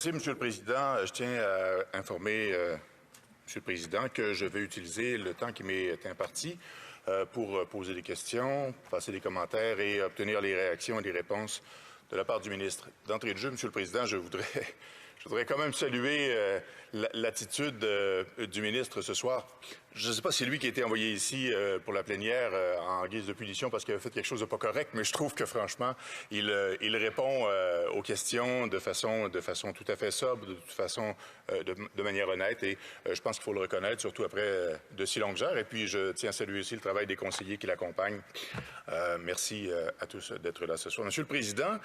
Merci, Monsieur le Président. Je tiens à informer Monsieur le Président que je vais utiliser le temps qui m'est imparti pour poser des questions, passer des commentaires et obtenir les réactions et les réponses de la part du ministre. D'entrée de jeu, Monsieur le Président, je voudrais quand même saluer l'attitude du ministre ce soir. Je ne sais pas si c'est lui qui a été envoyé ici pour la plénière en guise de punition parce qu'il avait fait quelque chose de pas correct, mais je trouve que franchement, il répond aux questions de façon tout à fait sobre, de manière honnête. Et je pense qu'il faut le reconnaître, surtout après de si longues heures. Et puis, je tiens à saluer aussi le travail des conseillers qui l'accompagnent. Merci à tous d'être là ce soir. Monsieur le Président,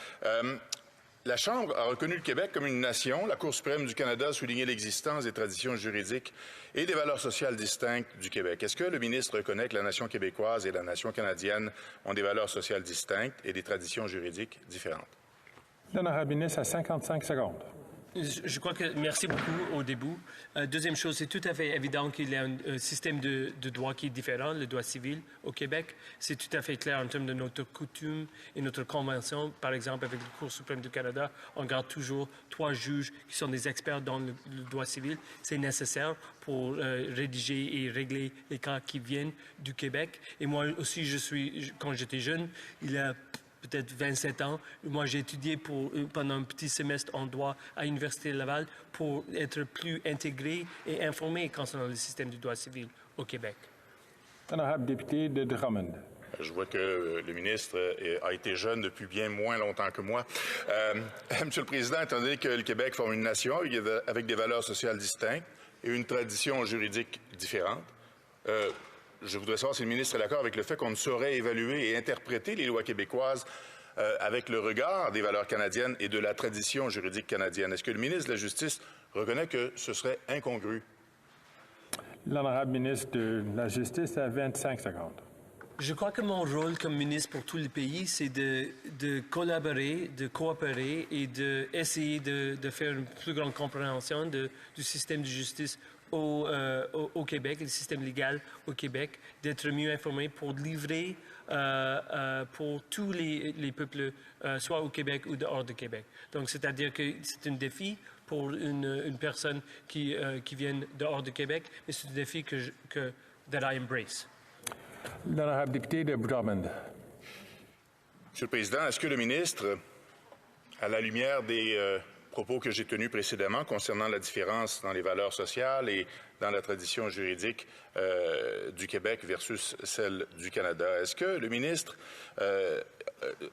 la Chambre a reconnu le Québec comme une nation. La Cour suprême du Canada a souligné l'existence des traditions juridiques et des valeurs sociales distinctes du Québec. Est-ce que le ministre reconnaît que la nation québécoise et la nation canadienne ont des valeurs sociales distinctes et des traditions juridiques différentes? L'honorable ministre à 55 secondes. Je crois que merci beaucoup au début. Deuxième chose, c'est tout à fait évident qu'il y a un système de droit qui est différent, le droit civil au Québec. C'est tout à fait clair en termes de notre coutume et notre convention. Par exemple, avec la Cour suprême du Canada, on garde toujours 3 juges qui sont des experts dans le droit civil. C'est nécessaire pour rédiger et régler les cas qui viennent du Québec. Et moi aussi, quand j'étais jeune, il y a peut-être 27 ans. Moi, j'ai étudié pendant un petit semestre en droit à l'Université de Laval pour être plus intégré et informé concernant le système du droit civil au Québec. Honorable député de Drummond. Je vois que le ministre a été jeune depuis bien moins longtemps que moi. Monsieur le Président, étant donné que le Québec forme une nation avec des valeurs sociales distinctes et une tradition juridique différente, je voudrais savoir si le ministre est d'accord avec le fait qu'on ne saurait évaluer et interpréter les lois québécoises avec le regard des valeurs canadiennes et de la tradition juridique canadienne. Est-ce que le ministre de la Justice reconnaît que ce serait incongru? L'honorable ministre de la Justice à 25 secondes. Je crois que mon rôle comme ministre pour tout le pays, c'est de collaborer, de coopérer et d'essayer de faire une plus grande compréhension du système de justice au Québec, le système légal au Québec, d'être mieux informé pour livrer pour tous les peuples, soit au Québec ou dehors du Québec. Donc, c'est-à-dire que c'est un défi pour une personne qui vient dehors du Québec, mais c'est un défi that I embrace. L'honorable député de Drummond. Monsieur le Président, est-ce que le ministre, à la lumière des propos que j'ai tenus précédemment concernant la différence dans les valeurs sociales et dans la tradition juridique du Québec versus celle du Canada, est-ce que le ministre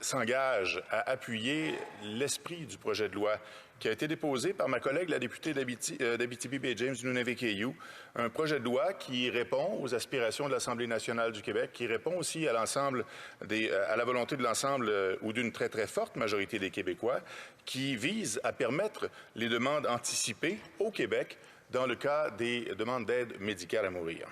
s'engage à appuyer l'esprit du projet de loi qui a été déposé par ma collègue, la députée d'Abitibi-Baie-James, Nunavik-Ayu, un projet de loi qui répond aux aspirations de l'Assemblée nationale du Québec, qui répond aussi à la volonté de l'ensemble ou d'une très, très forte majorité des Québécois, qui vise à permettre les demandes anticipées au Québec dans le cas des demandes d'aide médicale à mourir.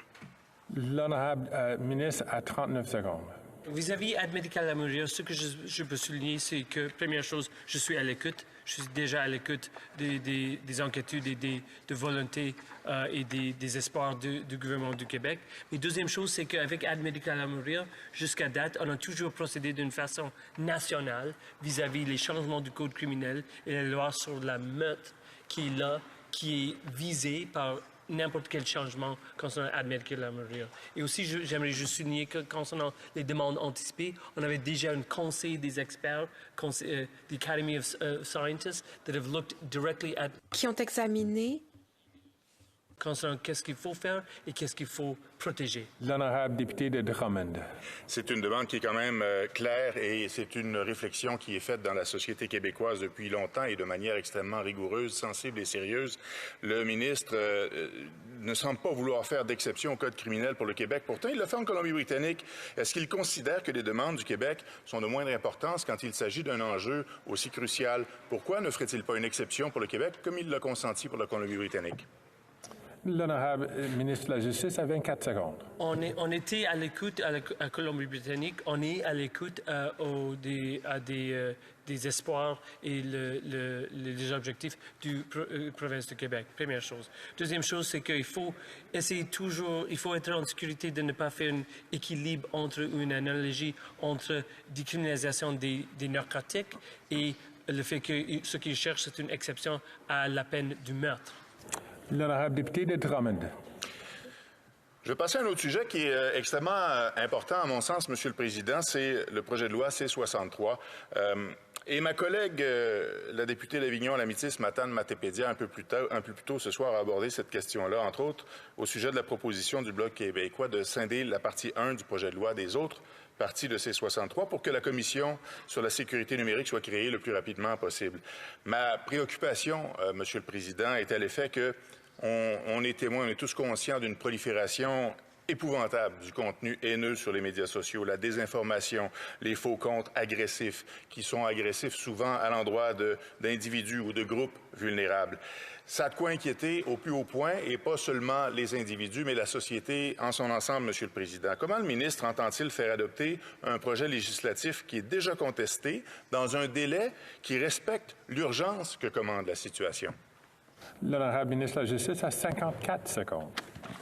L'honorable ministre à 39 secondes. Vis-à-vis aide médicale à mourir, ce que je peux souligner, c'est que, première chose, je suis à l'écoute. Je suis déjà à l'écoute des inquiétudes et de volontés et des espoirs du gouvernement du Québec. Mais deuxième chose, c'est qu'avec aide médicale à mourir, jusqu'à date, on a toujours procédé d'une façon nationale vis-à-vis les changements du Code criminel et la loi sur la meurtre qui est là, qui est visée par n'importe quel changement concernant l'aide médicale à mourir. Et aussi, j'aimerais juste souligner que concernant les demandes anticipées, on avait déjà un conseil des experts, the Academy of Scientists, that have looked directly at... Qui ont examiné concernant qu'est-ce qu'il faut faire et qu'est-ce qu'il faut protéger. L'honorable député de Drummond. C'est une demande qui est quand même claire et c'est une réflexion qui est faite dans la société québécoise depuis longtemps et de manière extrêmement rigoureuse, sensible et sérieuse. Le ministre ne semble pas vouloir faire d'exception au Code criminel pour le Québec. Pourtant, il l'a fait en Colombie-Britannique. Est-ce qu'il considère que les demandes du Québec sont de moindre importance quand il s'agit d'un enjeu aussi crucial? Pourquoi ne ferait-il pas une exception pour le Québec comme il l'a consenti pour la Colombie-Britannique? L'honorable ministre de la Justice à 24 secondes. On était à l'écoute à Colombie-Britannique. On est à l'écoute des espoirs et les objectifs du province de Québec. Première chose. Deuxième chose, c'est qu'il faut essayer toujours, il faut être en sécurité de ne pas faire un équilibre entre une analogie entre décriminalisation des narcotiques et le fait que ce qu'ils cherchent, c'est une exception à la peine du meurtre. L'honorable député de Drummond. Je vais passer à un autre sujet qui est extrêmement important à mon sens, Monsieur le Président, c'est le projet de loi C-63. Et ma collègue, la députée d'Avignon-Lamitis, Matane Matépédia, un peu plus tôt ce soir, a abordé cette question-là, entre autres, au sujet de la proposition du Bloc québécois de scinder la partie 1 du projet de loi des autres parties de C-63 pour que la Commission sur la sécurité numérique soit créée le plus rapidement possible. Ma préoccupation, Monsieur le Président, est à l'effet que on est témoin, on est tous conscients d'une prolifération épouvantable du contenu haineux sur les médias sociaux, la désinformation, les faux comptes agressifs, qui sont agressifs souvent à l'endroit d'individus ou de groupes vulnérables. Ça a de quoi inquiéter au plus haut point, et pas seulement les individus, mais la société en son ensemble, Monsieur le Président. Comment le ministre entend-il faire adopter un projet législatif qui est déjà contesté dans un délai qui respecte l'urgence que commande la situation? L'honorable ministre de la Justice a 54 secondes.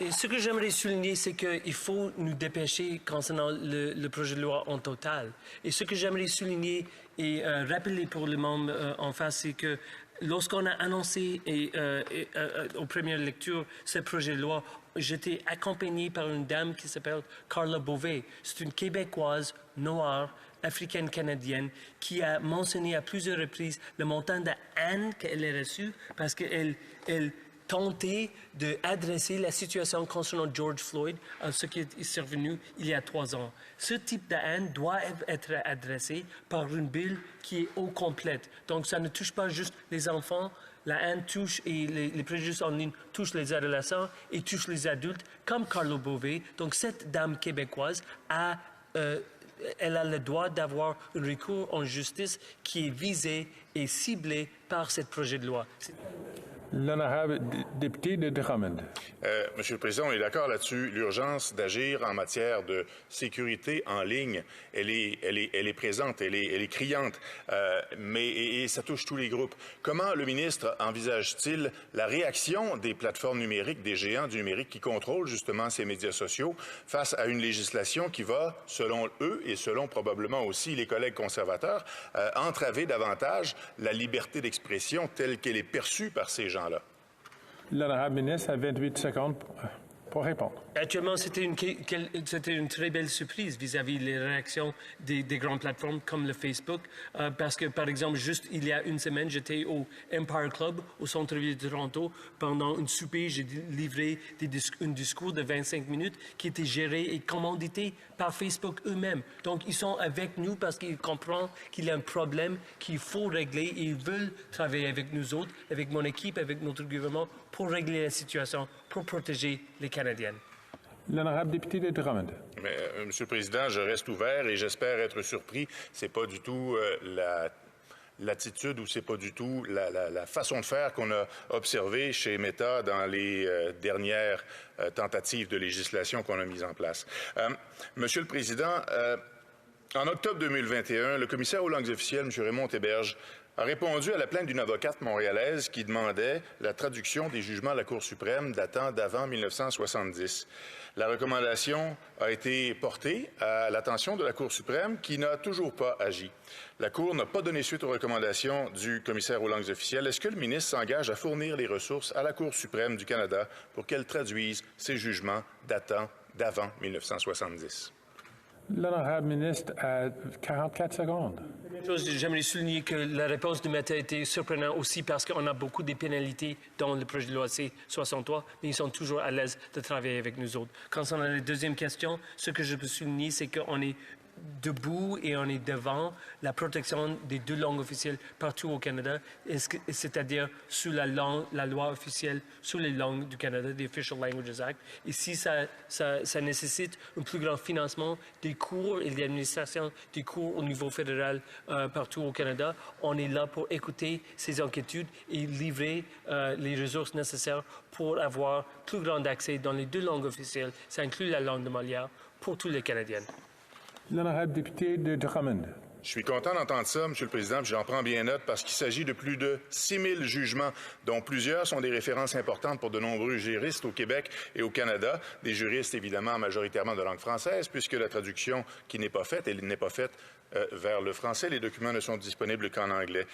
Et ce que j'aimerais souligner, c'est qu'il faut nous dépêcher concernant le projet de loi en total. Et ce que j'aimerais souligner et rappeler pour les membres en face, c'est que lorsqu'on a annoncé aux premières lectures ce projet de loi, j'étais accompagné par une dame qui s'appelle Carla Beauvais. C'est une Québécoise noire, africaine-canadienne, qui a mentionné à plusieurs reprises le montant de haine qu'elle a reçu parce qu'elle tentait d'adresser la situation concernant George Floyd, ce qui est survenu il y a 3 ans. Ce type de haine doit être adressé par une bill qui est au complète. Donc, ça ne touche pas juste les enfants. La haine touche et les préjudices en ligne touchent les adolescents et touchent les adultes, comme Carla Beauvais. Donc, cette dame québécoise elle a le droit d'avoir un recours en justice qui est visé et ciblé par ce projet de loi. L'honorable député de Drummond. Monsieur le Président, on est d'accord là-dessus. L'urgence d'agir en matière de sécurité en ligne, elle est présente, elle est criante, et ça touche tous les groupes. Comment le ministre envisage-t-il la réaction des plateformes numériques, des géants du numérique qui contrôlent justement ces médias sociaux face à une législation qui va, selon eux et selon probablement aussi les collègues conservateurs, entraver davantage la liberté d'expression telle qu'elle est perçue par ces gens? L'honorable ministre a 28 secondes pour répondre. Actuellement, c'était une très belle surprise vis-à-vis des réactions des grandes plateformes comme le Facebook, parce que, par exemple, juste il y a une semaine, j'étais au Empire Club, au centre-ville de Toronto. Pendant une souper, j'ai livré un discours de 25 minutes qui était géré et commandité par Facebook eux-mêmes. Donc, ils sont avec nous parce qu'ils comprennent qu'il y a un problème qu'il faut régler et ils veulent travailler avec nous autres, avec mon équipe, avec notre gouvernement, pour régler la situation, pour protéger les Canadiennes. L'honorable député de Drummond. Monsieur le Président, je reste ouvert et j'espère être surpris. C'est pas du tout l'attitude ou c'est pas du tout la façon de faire qu'on a observée chez Meta dans les dernières tentatives de législation qu'on a mises en place. Monsieur le Président, en octobre 2021, le commissaire aux langues officielles, M. Raymond Théberge, a répondu à la plainte d'une avocate montréalaise qui demandait la traduction des jugements de la Cour suprême datant d'avant 1970. La recommandation a été portée à l'attention de la Cour suprême qui n'a toujours pas agi. La Cour n'a pas donné suite aux recommandations du commissaire aux langues officielles. Est-ce que le ministre s'engage à fournir les ressources à la Cour suprême du Canada pour qu'elle traduise ces jugements datant d'avant 1970? L'honorable ministre a 44 secondes. J'aimerais souligner que la réponse de Meta était surprenante aussi parce qu'on a beaucoup de pénalités dans le projet de loi C-63, mais ils sont toujours à l'aise de travailler avec nous autres. Concernant la deuxième question, ce que je peux souligner, c'est qu'on est debout et on est devant la protection des 2 langues officielles partout au Canada, c'est-à-dire sous la loi officielle sur les langues du Canada, the Official Languages Act. Et si ça nécessite un plus grand financement des cours et de l'administration des cours au niveau fédéral partout au Canada, on est là pour écouter ces inquiétudes et livrer les ressources nécessaires pour avoir plus grand accès dans les 2 langues officielles. Ça inclut la langue de Molière pour tous les Canadiens. L'honorable député de Drummond. Je suis content d'entendre ça, Monsieur le Président, puis j'en prends bien note parce qu'il s'agit de plus de 6 000 jugements, dont plusieurs sont des références importantes pour de nombreux juristes au Québec et au Canada, des juristes évidemment majoritairement de langue française, puisque la traduction qui n'est pas faite, elle n'est pas faite vers le français. Les documents ne sont disponibles qu'en anglais.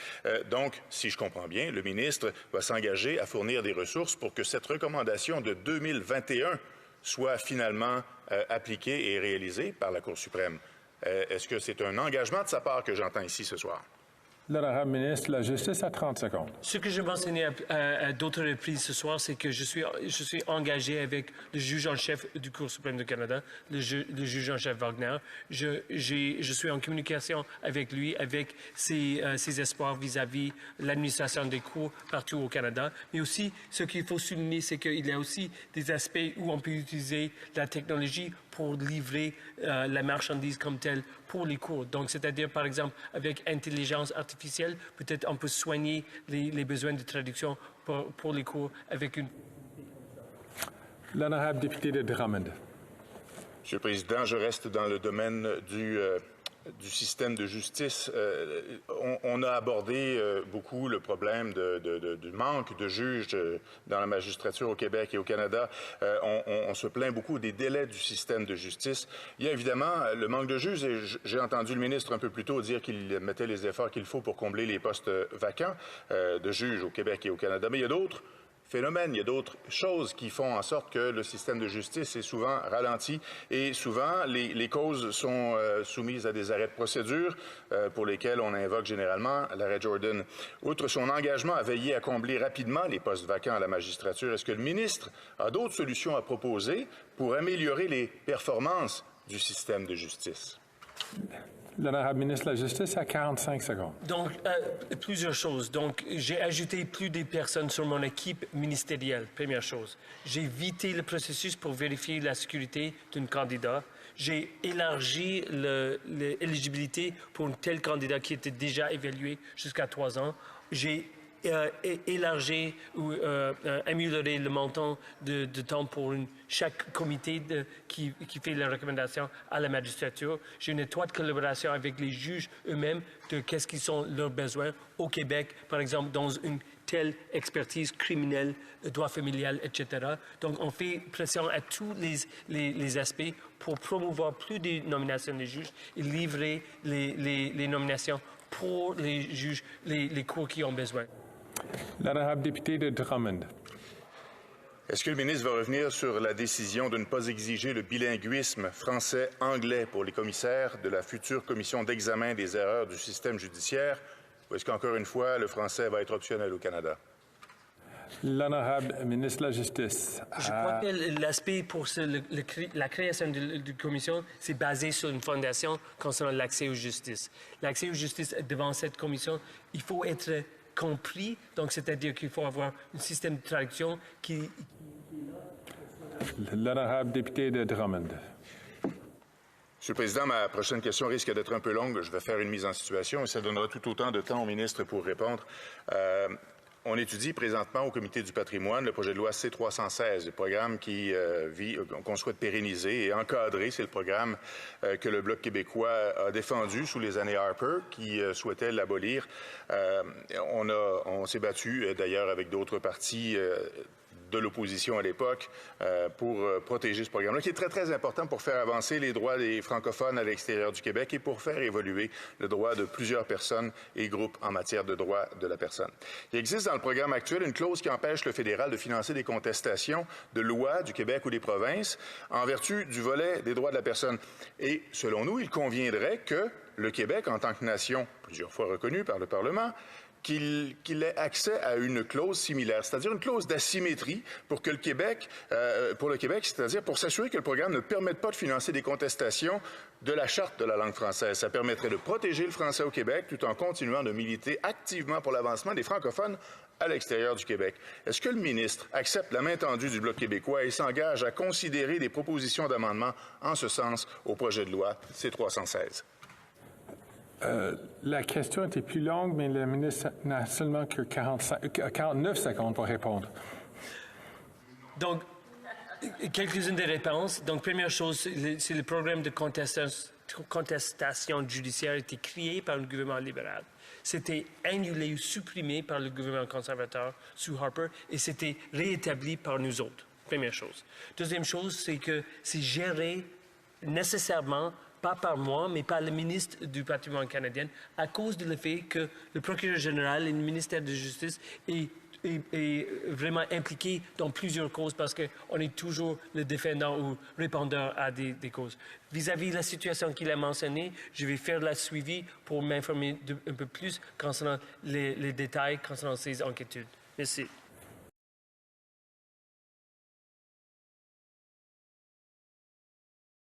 Donc, si je comprends bien, le ministre va s'engager à fournir des ressources pour que cette recommandation de 2021 soit finalement appliquée et réalisée par la Cour suprême. Est-ce que c'est un engagement de sa part que j'entends ici ce soir? L'honorable ministre de la Justice a 30 secondes. Ce que j'ai mentionné à d'autres reprises ce soir, c'est que je suis engagé avec le juge en chef du Cour suprême du Canada, le juge en chef Wagner. Je suis en communication avec lui, avec ses espoirs vis-à-vis l'administration des cours partout au Canada. Mais aussi, ce qu'il faut souligner, c'est qu'il y a aussi des aspects où on peut utiliser la technologie pour livrer la marchandise comme telle pour les cours. Donc, c'est-à-dire, par exemple, avec intelligence artificielle, peut-être on peut soigner les besoins de traduction pour les cours avec une... L'honorable député de Drummond. Monsieur le Président, je reste dans le domaine du système de justice. On a abordé beaucoup le problème du manque de juges dans la magistrature au Québec et au Canada. On se plaint beaucoup des délais du système de justice. Il y a évidemment le manque de juges et j'ai entendu le ministre un peu plus tôt dire qu'il mettait les efforts qu'il faut pour combler les postes vacants de juges au Québec et au Canada. Mais il y a d'autres phénomènes, il y a d'autres choses qui font en sorte que le système de justice est souvent ralenti et souvent les causes sont soumises à des arrêts de procédure pour lesquels on invoque généralement l'arrêt Jordan. Outre son engagement à veiller à combler rapidement les postes vacants à la magistrature, est-ce que le ministre a d'autres solutions à proposer pour améliorer les performances du système de justice? L'honorable ministre de la Justice a 45 secondes. Donc, plusieurs choses. Donc, j'ai ajouté plus de personnes sur mon équipe ministérielle, première chose. J'ai vité le processus pour vérifier la sécurité d'un candidat. J'ai élargi l'éligibilité pour un tel candidat qui était déjà évalué jusqu'à 3 ans. J'ai élargi ou amélioré le montant de temps pour chaque comité qui fait la recommandation à la magistrature. J'ai une étroite collaboration avec les juges eux-mêmes de qu'est-ce qu'ils sont leurs besoins au Québec, par exemple, dans une telle expertise criminelle, droit familial, etc. Donc, on fait pression à tous les aspects pour promouvoir plus de nominations de juges et livrer les nominations pour les juges, les cours qui ont besoin. L'honorable député de Drummond. Est-ce que le ministre va revenir sur la décision de ne pas exiger le bilinguisme français-anglais pour les commissaires de la future commission d'examen des erreurs du système judiciaire, ou est-ce qu'encore une fois, le français va être optionnel au Canada? L'honorable ministre de la Justice. Je crois que l'aspect pour la création de commission, c'est basé sur une fondation concernant l'accès aux justice. L'accès aux justice devant cette commission, il faut être compris, donc c'est-à-dire qu'il faut avoir un système de traduction qui... L'honorable député de Drummond. Monsieur le Président, ma prochaine question risque d'être un peu longue. Je vais faire une mise en situation et ça donnera tout autant de temps au ministre pour répondre. On étudie présentement au Comité du patrimoine le projet de loi C-316, le programme qu'on souhaite pérenniser et encadrer. C'est le programme que le Bloc québécois a défendu sous les années Harper, qui souhaitait l'abolir. On s'est battu d'ailleurs avec d'autres partis de l'opposition à l'époque pour protéger ce programme-là, qui est très, très important pour faire avancer les droits des francophones à l'extérieur du Québec et pour faire évoluer le droit de plusieurs personnes et groupes en matière de droits de la personne. Il existe dans le programme actuel une clause qui empêche le fédéral de financer des contestations de lois du Québec ou des provinces en vertu du volet des droits de la personne. Et selon nous, il conviendrait que le Québec, en tant que nation plusieurs fois reconnue par le Parlement, qu'il ait accès à une clause similaire, c'est-à-dire une clause d'asymétrie pour le Québec, c'est-à-dire pour s'assurer que le programme ne permette pas de financer des contestations de la Charte de la langue française. Ça permettrait de protéger le français au Québec tout en continuant de militer activement pour l'avancement des francophones à l'extérieur du Québec. Est-ce que le ministre accepte la main tendue du Bloc québécois et s'engage à considérer des propositions d'amendement en ce sens au projet de loi C-316? La question était plus longue, mais le ministre n'a seulement que 49 secondes pour répondre. Donc, quelques-unes des réponses. Donc, première chose, c'est le programme de contestation judiciaire a été créé par le gouvernement libéral. C'était annulé ou supprimé par le gouvernement conservateur sous Harper et c'était réétabli par nous autres. Première chose. Deuxième chose, c'est que c'est géré nécessairement pas par moi, mais par le ministre du patrimoine canadien, à cause du fait que le procureur général et le ministère de la Justice est vraiment impliqué dans plusieurs causes parce qu'on est toujours le défendant ou répondant à des causes. Vis-à-vis de la situation qu'il a mentionnée, je vais faire la suivi pour m'informer un peu plus concernant les détails concernant ces inquiétudes. Merci.